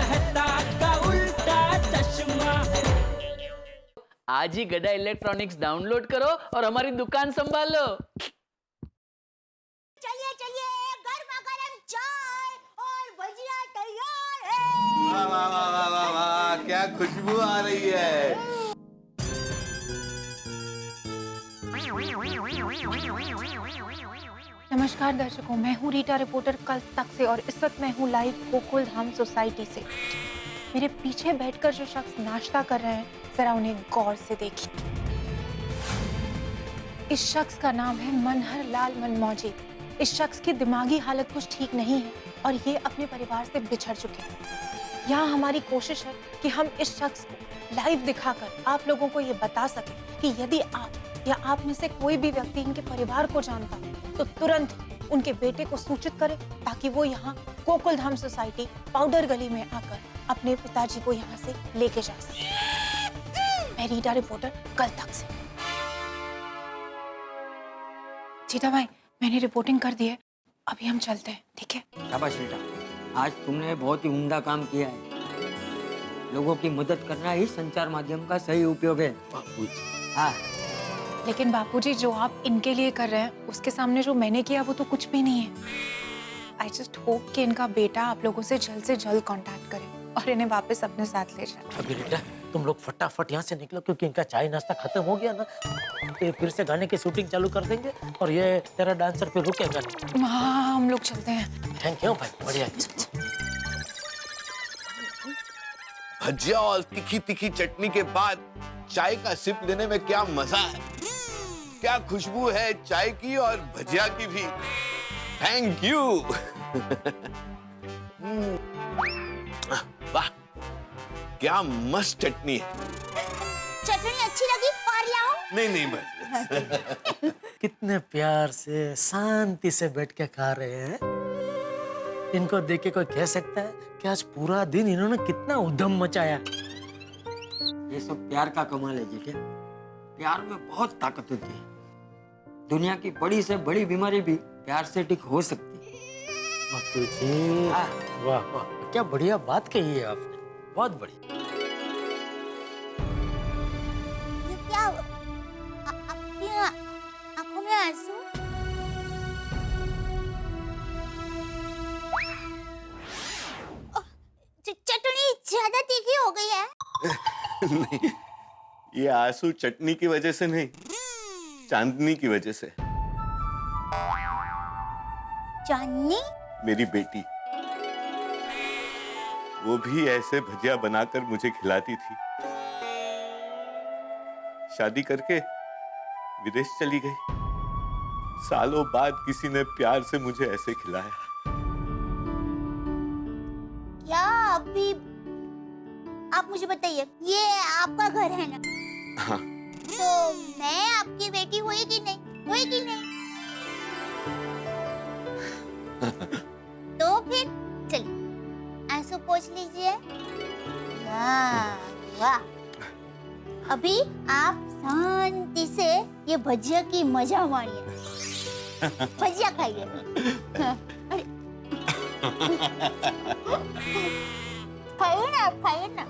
मेहता का उल्टा चश्मा। आज ही गड़ा इलेक्ट्रॉनिक्स डाउनलोड करो और हमारी दुकान संभालो। चलिए चलिए, गर्मा गर्म चाय और भजिया तैयार है। वाह वाह वाह वाह वाह वाह, क्या खुशबू आ रही है। नमस्कार दर्शकों, मैं हूँ रीटा रिपोर्टर कल तक से और इस वक्त मैं हूँ लाइव गोकुल धाम सोसाइटी से। मेरे पीछे बैठकर जो शख्स नाश्ता कर रहे हैं, जरा उन्हें गौर से देखिए। इस शख्स का नाम है मनहर लाल मनमौजी। इस शख्स की दिमागी हालत कुछ ठीक नहीं है और ये अपने परिवार से बिछड़ चुके हैं। यहाँ हमारी कोशिश है कि हम इस शख्स को लाइव दिखाकर आप लोगों को ये बता सकें कि यदि आप या आप में से कोई भी व्यक्ति इनके परिवार को जानता तो तुरंत उनके बेटे को सूचित करे, ताकि वो यहाँ गोकुल धाम सोसाइटी पाउडर गली में आकर अपने पिताजी को यहाँ से लेके जा सके। मैं रीटा रिपोर्टर कल तक से। चीता भाई, मैंने रिपोर्टिंग कर दी है, अभी हम चलते हैं, ठीक है? शाबाश बेटा, आज तुमने बहुत ही उम्दा काम किया है। लोगों की मदद करना ही संचार माध्यम का सही उपयोग है। हाँ, लेकिन बापूजी, जो आप इनके लिए कर रहे हैं उसके सामने जो मैंने किया वो तो कुछ भी नहीं है। आई जस्ट होप कि इनका बेटा आप लोगों से जल्द कांटेक्ट करे और इन्हें वापस अपने साथ ले जाए। अभी बेटा तुम लोग फटाफट यहाँ से निकलो, क्योंकि इनका चाय नाश्ता खत्म हो गया ना, तो फिर से गाने की शूटिंग चालू कर देंगे और ये तेरा डांसर पे रुकेगा नहीं। हाँ, हम लोग चलते हैं। थैंक यू भाई, बढ़िया। भजिया और तीखी तीखी चटनी के बाद चाय का सिप लेने में क्या मजा है। क्या खुशबू है चाय की और भजिया की भी। Thank you. वाह, क्या मस्त चटनी है। चटनी अच्छी लगी और लाऊं? नहीं बस। कितने प्यार से शांति से बैठ के खा रहे हैं। इनको देख के कोई कह सकता है कि आज पूरा दिन इन्होंने कितना उधम मचाया। ये सब प्यार का कमाल है जेठे। प्यार में बहुत ताकत होती है। दुनिया की बड़ी से बड़ी बीमारी भी प्यार से ठीक हो सकती है। बापूजी, वाह वाह, क्या बढ़िया बात कही है आपने, बहुत बढ़िया। ये क्या? आपकी आंखों में आंसू? चटनी ज्यादा तीखी हो गई है। नहीं, ये आंसू चटनी की वजह से नहीं, चांदनी की वजह से। चांदनी? मेरी बेटी, वो भी ऐसे भजिया बनाकर मुझे खिलाती थी। शादी करके विदेश चली गई। सालों बाद किसी ने प्यार से मुझे ऐसे खिलाया। क्या अभी आप मुझे बताइए, ये आपका घर है ना? हाँ। तो मैं आपकी बेटी हुई कि नहीं? हुई कि नहीं? तो फिर चलिए आंसू पोंछ लीजिए। वाह, अभी आप शांति से ये भजिया की मजा मारिए। भजिया खाइए। खाइए ना, आप खाइए ना।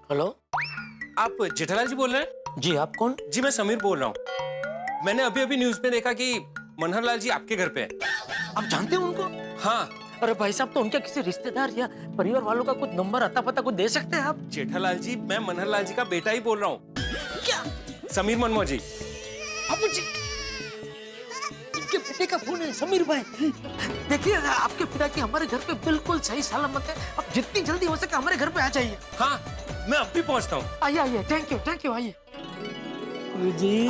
हेलो, आप जेठालाल जी बोल रहे हैं? जी आप कौन? जी मैं समीर बोल रहा हूँ। मैंने अभी अभी न्यूज में देखा कि मनहर लाल जी आपके घर पे हैं। आप जानते हैं उनको? हाँ। अरे भाई साहब, तो उनके किसी रिश्तेदार या परिवार वालों का कुछ नंबर अता पता कुछ दे सकते हैं आप? जेठालाल जी, मैं मनहर लाल जी का बेटा ही बोल रहा हूँ। क्या? समीर मनमौजी। बाबूजी, इनके बेटे का फोन है, समीर भाई। देखिए, आपके पिता की हमारे घर पे बिल्कुल सही सलामत है। आप जितनी जल्दी हो सके हमारे घर पे आ जाइए। हाँ, मैं अब भी पहुँचता हूँ। आइए आइए, थैंक यू, आइए। जी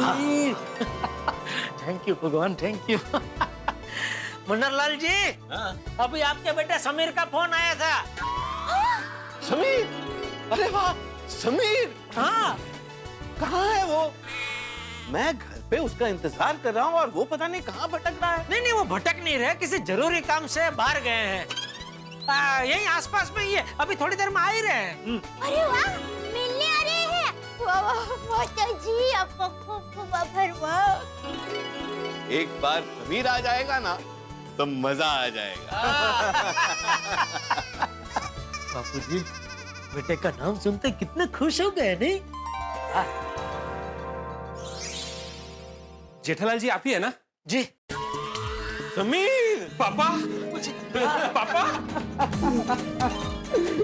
थैंक यू भगवान, थैंक यू। मनहर लाल जी, अभी आपके बेटे समीर का फोन आया था। समीर? अरे वाह, समीर! हाँ, कहाँ है वो? मैं घर पे उसका इंतजार कर रहा हूँ और वो पता नहीं कहाँ भटक रहा है। नहीं वो भटक नहीं रहे, किसी जरूरी काम से बाहर गए हैं। यही आसपास में ही है, अभी थोड़ी देर में आ ही रहे हैं। अरे वाह, मिलने आ रहे हैं। वाह वाह, माता जी आपको खूब खूब आभार। वाह। एक बार समीर आ जाएगा ना तो मजा आ जाएगा। बापूजी, बेटे का नाम सुनते कितने खुश हो गए नहीं? जेठालाल जी आप ही है ना? जी। समीर! पापा पापा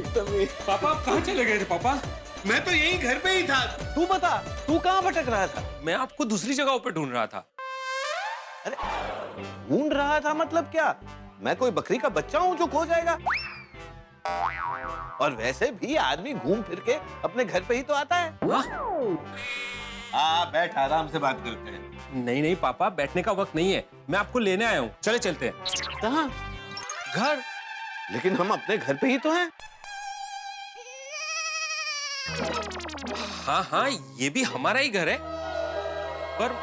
समीर! पापा आप कहाँ चले गए थे पापा? मैं तो यही घर पे ही था। तू बता, तू कहाँ भटक रहा था? मैं आपको दूसरी जगहों पे ढूंढ रहा था। ढूंढ रहा था मतलब क्या? मैं कोई बकरी का बच्चा हूँ जो खो जाएगा? और वैसे भी आदमी घूम फिर के अपने घर पे ही तो आता है। बैठ, आराम से बात करते हैं। नहीं नहीं पापा, बैठने का वक्त नहीं है, मैं आपको लेने आया हूँ, चले चलते हैं। कहाँ? घर? लेकिन हम अपने घर पे ही तो हैं। हाँ हाँ, ये भी हमारा ही घर है, पर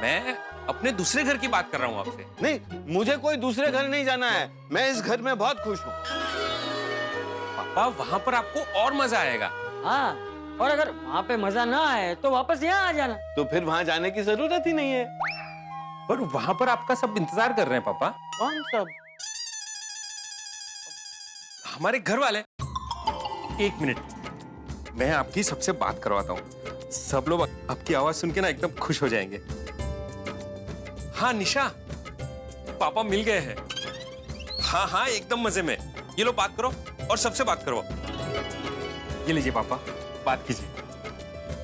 मैं अपने दूसरे घर की बात कर रहा हूँ आपसे। नहीं, मुझे कोई दूसरे घर नहीं जाना है, मैं इस घर में बहुत खुश हूँ। पापा वहाँ पर आपको और मजा आएगा। हाँ, और अगर वहाँ पे मजा ना आए तो वापस यहाँ आ जाना। तो फिर वहाँ जाने की जरूरत ही नहीं है। पर वहाँ पर आपका सब इंतजार कर रहे हैं पापा। कौन सब? हमारे घर वाले। एक मिनट, मैं आपकी सबसे बात करवाता हूँ, सब लोग आपकी आवाज सुन के ना एकदम खुश हो जाएंगे। हाँ निशा, पापा मिल गए हैं। हाँ हाँ, एकदम मजे में। ये लो बात करो और सबसे बात करो। ये लीजिए पापा, बात कीजिए।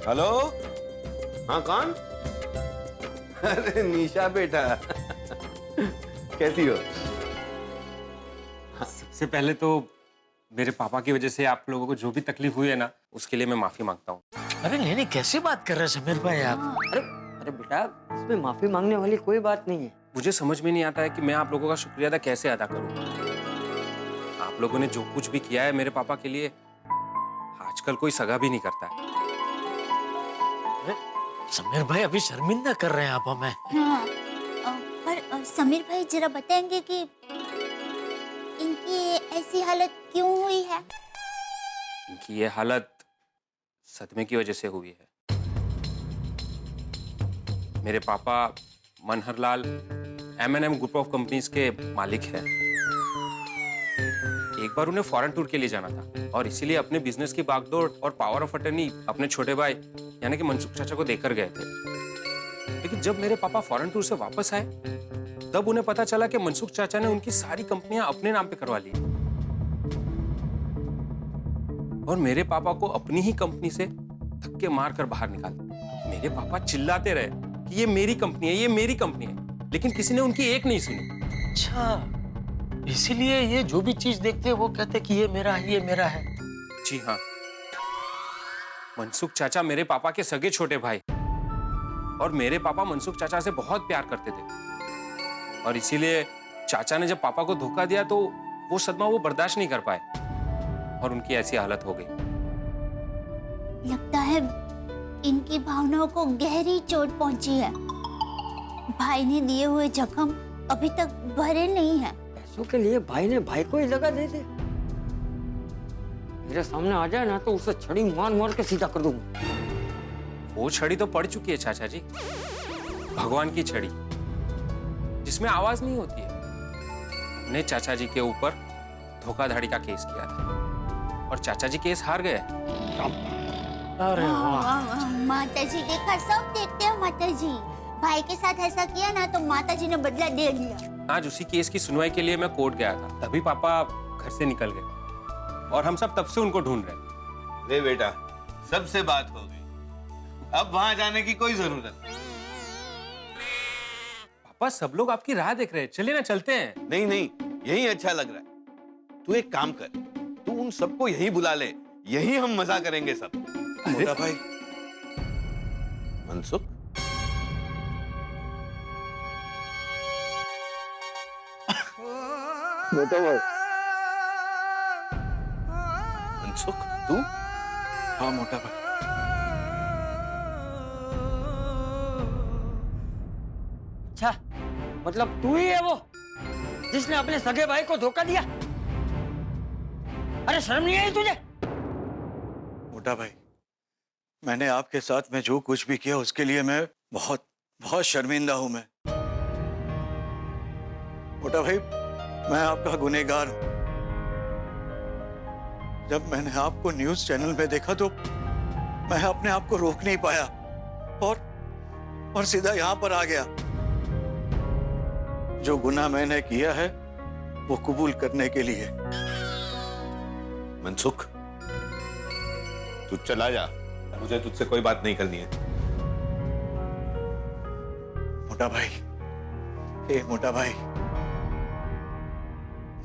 हेलो? हाँ, कौन? अरे निशा बेटा, कैसी हो? सबसे पहले तो मेरे पापा की वजह से आप लोगों को जो भी तकलीफ हुई है ना, उसके लिए मैं माफी मांगता हूँ। अरे नहीं, कैसे बात कर रहे हैं समीर भाई आप? अरे बेटा, इसमें माफी मांगने वाली कोई बात नहीं है। मुझे समझ में नहीं आता है कि मैं आप लोगों का शुक्रिया अदा कैसे अदा करूं। आप लोगों ने जो कुछ भी किया है मेरे पापा के लिए, आजकल कोई सगा भी नहीं करता है। समीर भाई अभी शर्मिंदा कर रहे हैं आप हमें। हाँ, पर समीर भाई जरा बताएंगे कि इनकी ऐसी हालत क्यों हुई है? इनकी ये हालत सदमे की वजह से हुई है। मेरे पापा Manharlal M&M group of companies के मालिक हैं। एक बार उन्हें फॉरेन टूर के लिए जाना था और इसीलिए अपने बिजनेस की बागडोर और पावर ऑफ अटर्नी अपने छोटे भाई यानी कि मनसुख चाचा को देकर गए थे। लेकिन जब मेरे पापा फॉरेन टूर से वापस आए, तब उन्हें पता चला कि मनसुख चाचा ने उनकी सारी कंपनियां अपने नाम पे करवा ली और मेरे पापा को अपनी ही कंपनी से धक्के मारकर बाहर निकाल दिया। मेरे पापा चिल्लाते रहे कि ये मेरी कंपनी है, ये मेरी कंपनी है, लेकिन किसी ने उनकी एक नहीं सुनी। अच्छा, इसीलिए ये जो भी चीज देखते हैं वो कहते हैं कि ये मेरा है, ये मेरा है। जी हाँ, मनसुख चाचा मेरे पापा के सगे छोटे भाई और मेरे पापा मनसुख चाचा से बहुत प्यार करते थे और इसीलिए चाचा ने जब पापा को धोखा दिया तो वो सदमा वो बर्दाश्त नहीं कर पाए और उनकी ऐसी हालत हो गई। लगता है इनकी भावनाओं को गहरी चोट पहुंची है। भाई ने दिए हुए जख्म अभी तक भरे नहीं है। पैसों के लिए भाई ने भाई को ही लगा दे दे। मेरे सामने आ जाए ना तो उसे छड़ी मार मार के सीधा कर दूंगा। वो छड़ी तो पड़ चुकी है चाचा जी, भगवान की छड़ी जिसमें आवाज नहीं होती है। हमने चाचा जी के ऊपर धोखाधड़ी का केस किया था और चाचा जी केस हार गए। अरे वाह, माता जी देखा, सब देखते हो माता जी। भाई के साथ ऐसा किया ना तो माता जी ने बदला दे लिया। आज उसी केस की सुनवाई के लिए मैं कोर्ट गया था, तभी पापा घर से निकल गए और हम सब तब से उनको ढूंढ रहे। ले बेटा, सबसे बात हो गई, अब वहां जाने की कोई जरूरत नहीं। पापा सब लोग आपकी राह देख रहे हैं, चलिए ना चलते हैं। नहीं नहीं, यही अच्छा लग रहा है। तू एक काम कर, तू उन सबको यही बुला ले, यही हम मजा करेंगे सब। मोटा भाई, मनसुख, मोटा भाई, मनसुख, तू? हाँ मोटा भाई। अच्छा, मतलब तू ही है वो जिसने अपने सगे भाई को धोखा दिया? अरे शर्म नहीं आई तुझे? मोटा भाई, मैंने आपके साथ में जो कुछ भी किया उसके लिए मैं बहुत बहुत शर्मिंदा हूं। मैं मोटा भाई, मैं आपका गुनहगार हूं। जब मैंने आपको न्यूज चैनल में देखा तो मैं अपने आप को रोक नहीं पाया और सीधा यहां पर आ गया। जो गुनाह मैंने किया है वो कबूल करने के लिए। मनसुख, तू चला जा, मुझे तुझसे कोई बात नहीं करनी है। मोटा भाई, हे मोटा भाई,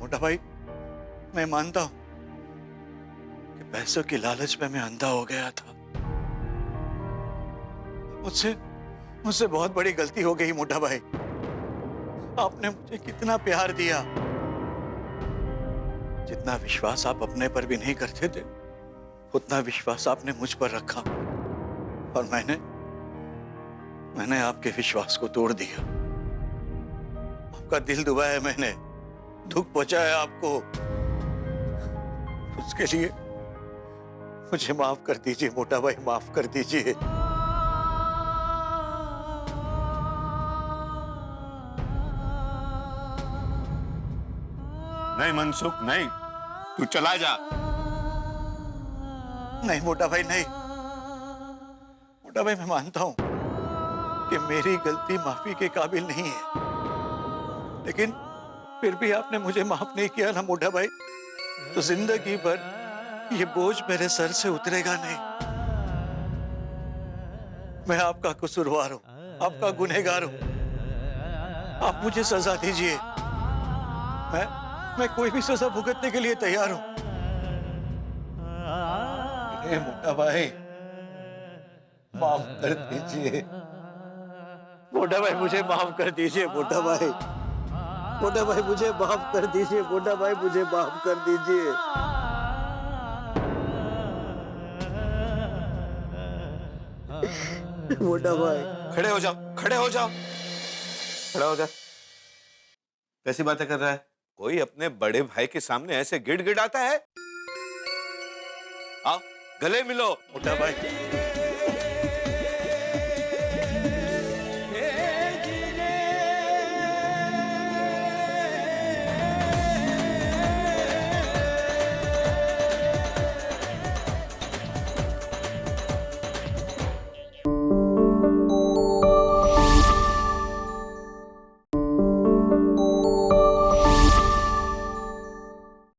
मोटा भाई, मैं मानता हूं कि पैसों की लालच में मैं अंधा हो गया था। मुझसे बहुत बड़ी गलती हो गई मोटा भाई। आपने मुझे कितना प्यार दिया, जितना विश्वास आप अपने पर भी नहीं करते थे उतना विश्वास आपने मुझ पर रखा, और मैंने आपके विश्वास को तोड़ दिया। आपका दिल दुबाया मैंने, दुख पहुंचाया आपको। उसके लिए मुझे माफ कर दीजिए मोटा भाई, माफ कर दीजिए। नहीं मनसुख, नहीं, तू चला जा। नहीं मोटा भाई, नहीं मोटा भाई, मैं मानता हूं कि मेरी गलती माफी के काबिल नहीं है, लेकिन फिर भी आपने मुझे माफ नहीं किया ना मोटा भाई, तो जिंदगी भर ये बोझ मेरे सर से उतरेगा नहीं। मैं आपका कसूरवार हूं, आपका गुनहगार हूं। आप मुझे सजा दीजिए, मैं कोई भी सजा भुगतने के लिए तैयार हूं। हे मोटा भाई, माफ कर दीजिए मोटा भाई, मुझे माफ कर दीजिए मोटा भाई, मोटा भाई मुझे माफ कर दीजिए, मोटा भाई मुझे माफ कर दीजिए। मोटा भाई, खड़े हो जाओ, खड़े हो जाओ, खड़ा हो जा। कैसी बातें कर रहा है? कोई अपने बड़े भाई के सामने ऐसे गिड़गिड़ाता है? आओ गले मिलो। मोटा भाई,